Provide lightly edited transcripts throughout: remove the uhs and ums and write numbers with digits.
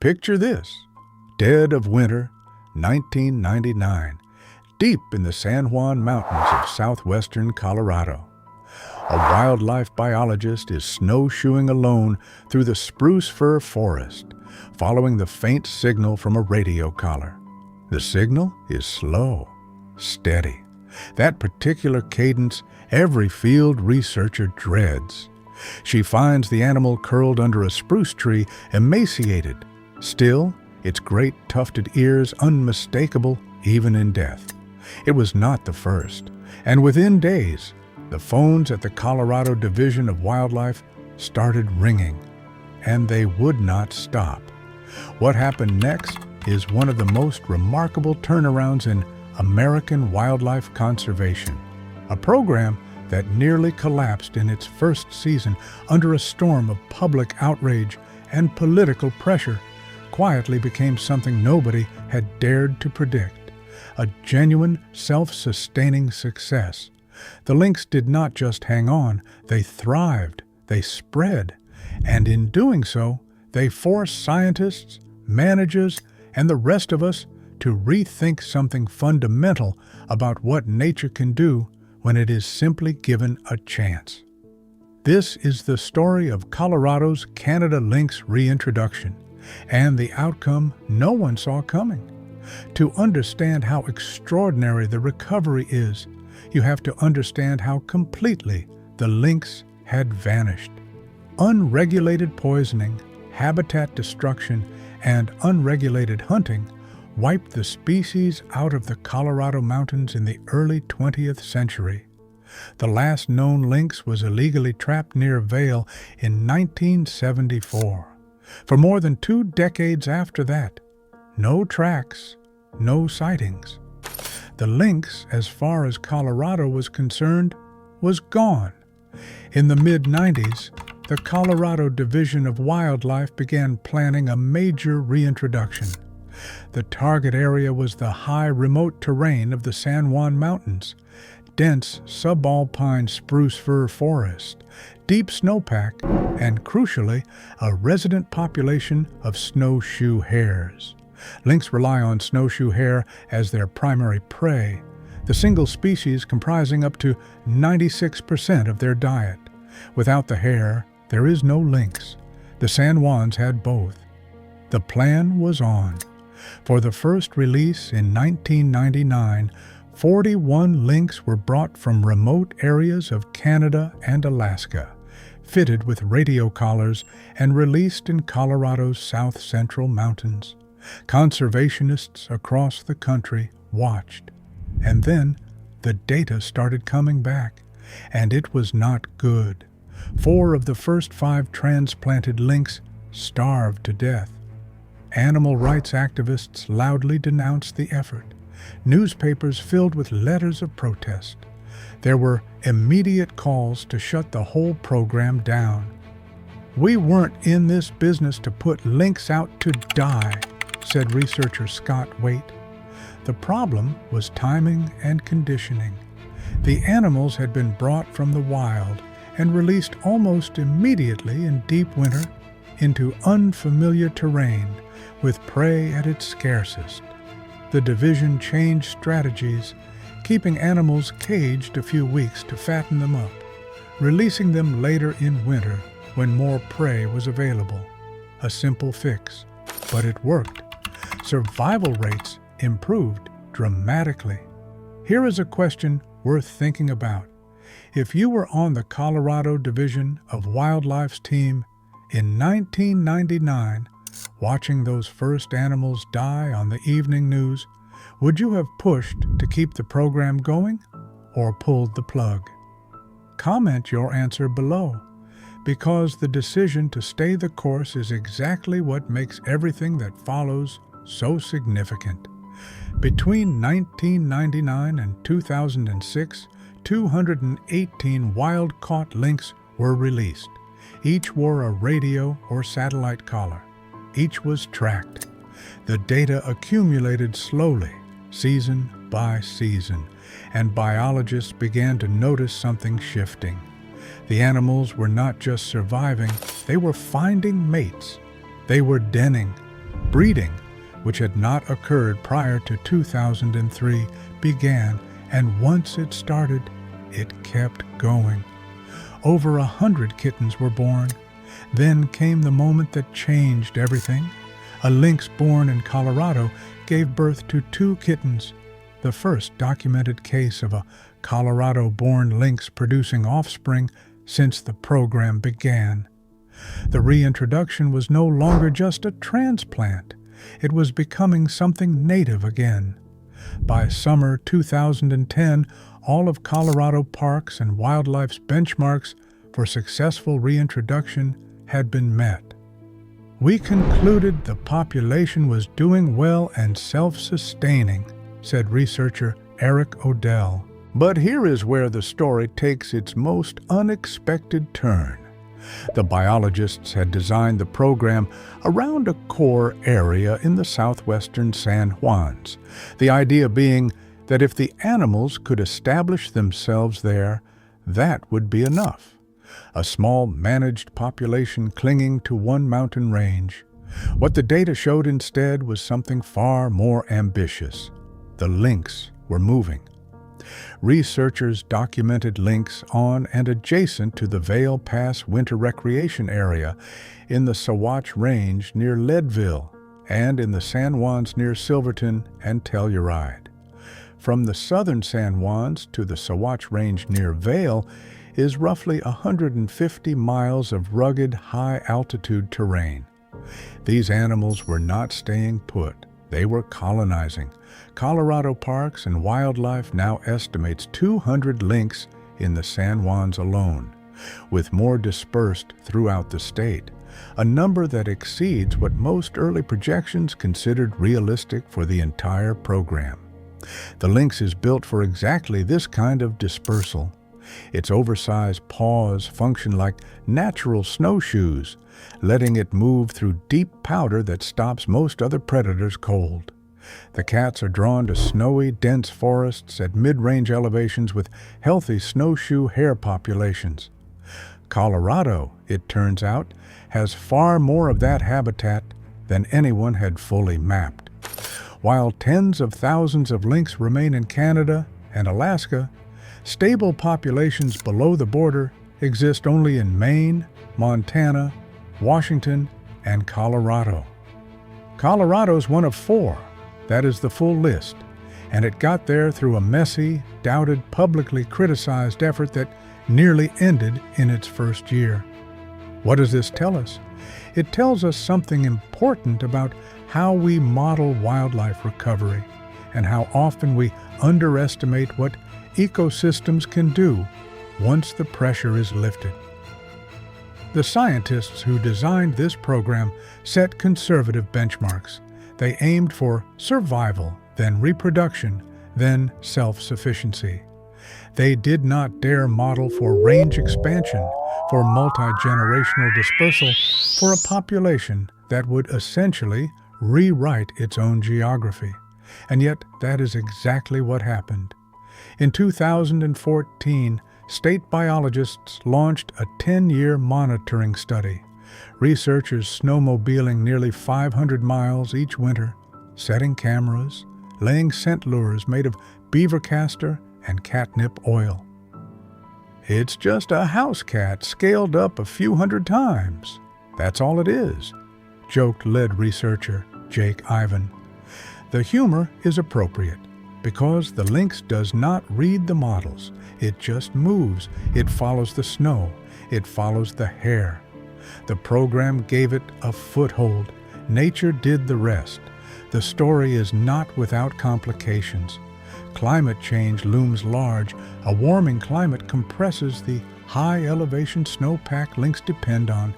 Picture this: dead of winter, 1999, deep in the San Juan Mountains of southwestern Colorado. A wildlife biologist is snowshoeing alone through the spruce fir forest, following the faint signal from a radio collar. The signal is slow, steady. That particular cadence every field researcher dreads. She finds the animal curled under a spruce tree, emaciated, still, its great tufted ears unmistakable even in death. It was not the first, and within days, the phones at the Colorado Division of Wildlife started ringing, and they would not stop. What happened next is one of the most remarkable turnarounds in American wildlife conservation, a program that nearly collapsed in its first season under a storm of public outrage and political pressure, quietly became something nobody had dared to predict, a genuine, self-sustaining success. The lynx did not just hang on, they thrived, they spread, and in doing so, they forced scientists, managers, and the rest of us to rethink something fundamental about what nature can do when it is simply given a chance. This is the story of Colorado's Canada lynx reintroduction, and the outcome no one saw coming. To understand how extraordinary the recovery is, you have to understand how completely the lynx had vanished. Unregulated poisoning, habitat destruction, and unregulated hunting wiped the species out of the Colorado mountains in the early 20th century. The last known lynx was illegally trapped near Vail in 1974. For more than 2 decades after that, no tracks, no sightings. The lynx, as far as Colorado was concerned, was gone. In the mid-90s, the Colorado Division of Wildlife began planning a major reintroduction. The target area was the high remote terrain of the San Juan Mountains, dense subalpine spruce fir forest, deep snowpack, and crucially, a resident population of snowshoe hares. Lynx rely on snowshoe hare as their primary prey, the single species comprising up to 96% of their diet. Without the hare, there is no lynx. The San Juans had both. The plan was on. For the first release in 1999, 41 lynx were brought from remote areas of Canada and Alaska, fitted with radio collars and released in Colorado's south-central mountains. Conservationists across the country watched, and then the data started coming back, and it was not good. 4 of the first 5 transplanted lynx starved to death. Animal rights activists loudly denounced the effort. Newspapers filled with letters of protest. There were immediate calls to shut the whole program down. "We weren't in this business to put lynx out to die," said researcher Scott Waite. The problem was timing and conditioning. The animals had been brought from the wild and released almost immediately in deep winter into unfamiliar terrain with prey at its scarcest. The division changed strategies, keeping animals caged a few weeks to fatten them up, releasing them later in winter when more prey was available. A simple fix, but it worked. Survival rates improved dramatically. Here is a question worth thinking about. If you were on the Colorado Division of Wildlife's team in 1999, watching those first animals die on the evening news, would you have pushed to keep the program going or pulled the plug? Comment your answer below, because the decision to stay the course is exactly what makes everything that follows so significant. Between 1999 and 2006, 218 wild-caught lynx were released. Each wore a radio or satellite collar. Each was tracked. The data accumulated slowly, season by season, and biologists began to notice something shifting. The animals were not just surviving, they were finding mates. They were denning, Breeding, which had not occurred prior to 2003, began, and once it started, it kept going. Over 100 kittens were born. Then came the moment that changed everything. A lynx born in Colorado gave birth to 2 kittens, the first documented case of a Colorado-born lynx producing offspring since the program began. The reintroduction was no longer just a transplant. It was becoming something native again. By summer 2010, all of Colorado Parks and Wildlife's benchmarks for successful reintroduction had been met. We concluded the population was doing well and self-sustaining, said researcher Eric Odell. But here is where the story takes its most unexpected turn. The biologists had designed the program around a core area in the southwestern San Juans, the idea being that if the animals could establish themselves there, that would be enough. A small managed population clinging to one mountain range. What the data showed instead was something far more ambitious. The lynx were moving. Researchers documented lynx on and adjacent to the Vail Pass Winter Recreation Area in the Sawatch Range near Leadville and in the San Juans near Silverton and Telluride. From the southern San Juans to the Sawatch Range near Vail is roughly 150 miles of rugged, high-altitude terrain. These animals were not staying put. They were colonizing. Colorado Parks and Wildlife now estimates 200 lynx in the San Juans alone, with more dispersed throughout the state, a number that exceeds what most early projections considered realistic for the entire program. The lynx is built for exactly this kind of dispersal. Its oversized paws function like natural snowshoes, letting it move through deep powder that stops most other predators cold. The cats are drawn to snowy, dense forests at mid-range elevations with healthy snowshoe hare populations. Colorado, it turns out, has far more of that habitat than anyone had fully mapped. While tens of thousands of lynx remain in Canada and Alaska, stable populations below the border exist only in Maine, Montana, Washington, and Colorado. Colorado's one of 4. That is the full list, and it got there through a messy, doubted, publicly criticized effort that nearly ended in its first year. What does this tell us? It tells us something important about how we model wildlife recovery and how often we underestimate what ecosystems can do once the pressure is lifted. The scientists who designed this program set conservative benchmarks. They aimed for survival, then reproduction, then self-sufficiency. They did not dare model for range expansion, for multi-generational dispersal, for a population that would essentially rewrite its own geography. And yet, that is exactly what happened. In 2014, state biologists launched a 10-year monitoring study. Researchers snowmobiling nearly 500 miles each winter, setting cameras, laying scent lures made of beaver castor and catnip oil. It's just a house cat scaled up a few hundred times. That's all it is, joked lead researcher Jake Ivan. The humor is appropriate because the lynx does not read the models. It just moves. It follows the snow. It follows the hare. The program gave it a foothold. Nature did the rest. The story is not without complications. Climate change looms large. A warming climate compresses the high-elevation snowpack lynx depend on,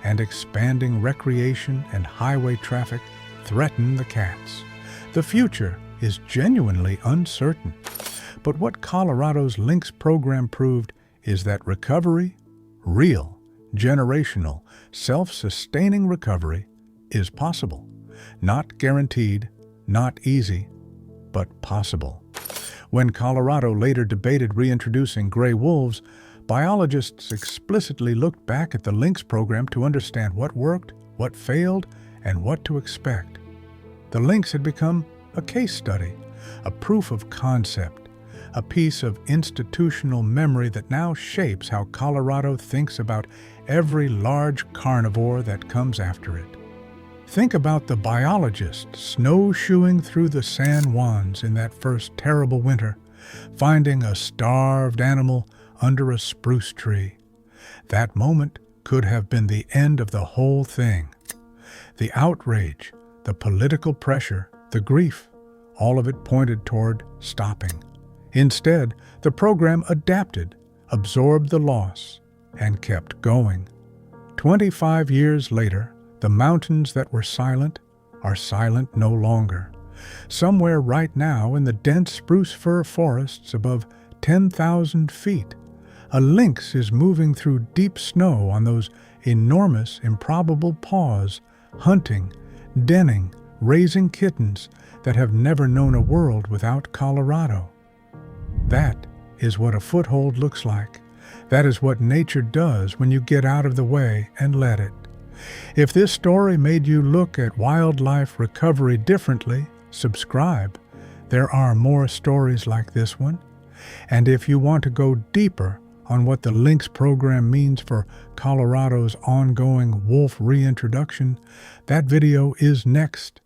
and expanding recreation and highway traffic threaten the cats. The future is genuinely uncertain. But what Colorado's Lynx program proved is that recovery, real, generational, self-sustaining recovery, is possible. Not guaranteed, not easy, but possible. When Colorado later debated reintroducing gray wolves, biologists explicitly looked back at the Lynx program to understand what worked, what failed, and what to expect. The lynx had become a case study, a proof of concept, a piece of institutional memory that now shapes how Colorado thinks about every large carnivore that comes after it. Think about the biologist snowshoeing through the San Juans in that first terrible winter, finding a starved animal under a spruce tree. That moment could have been the end of the whole thing. The outrage, the political pressure, the grief, all of it pointed toward stopping. Instead, the program adapted, absorbed the loss, and kept going. 25 years later, the mountains that were silent are silent no longer. Somewhere right now in the dense spruce fir forests above 10,000 feet, a lynx is moving through deep snow on those enormous, improbable paws, hunting, denning, raising kittens that have never known a world without Colorado. That is what a foothold looks like. That is what nature does when you get out of the way and let it. If this story made you look at wildlife recovery differently, subscribe. There are more stories like this one. And if you want to go deeper on what the Lynx program means for Colorado's ongoing wolf reintroduction, that video is next.